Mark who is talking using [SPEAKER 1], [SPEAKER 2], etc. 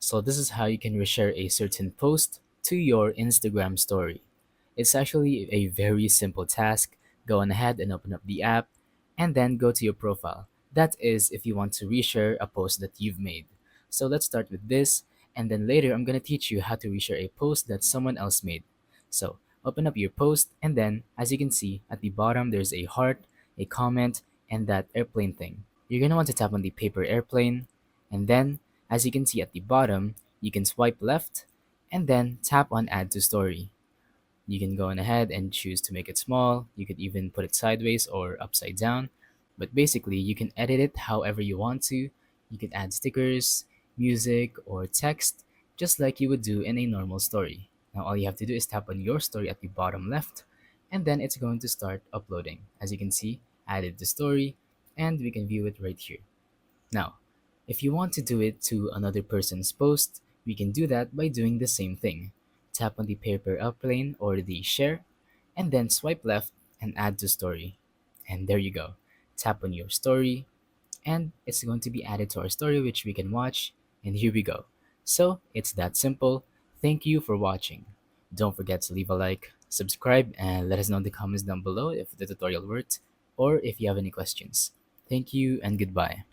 [SPEAKER 1] So this is how you can reshare a certain post to your Instagram story. It's actually a very simple task. Go on ahead and open up the app and then go to your profile. That is if you want to reshare a post that you've made. So let's start with this, and then later I'm going to teach you how to reshare a post that someone else made. So open up your post, and then as you can see at the bottom, there's a heart, a comment, and that airplane thing. You're going to want to tap on the paper airplane, and then as you can see at the bottom, you can swipe left and then tap on add to story. You can go on ahead and choose to make it small. You could even put it sideways or upside down. But basically, you can edit it however you want to. You can add stickers, music, or text, just like you would do in a normal story. Now, all you have to do is tap on your story at the bottom left, and then it's going to start uploading. As you can see, added the story, and we can view it right here. Now, if you want to do it to another person's post, we can do that by doing the same thing. Tap on the paper airplane or the share, and then swipe left and add to story. And there you go. Tap on your story, and it's going to be added to our story, which we can watch. And here we go. So it's that simple. Thank you for watching. Don't forget to leave a like, subscribe, and let us know in the comments down below if the tutorial worked or if you have any questions. Thank you and goodbye.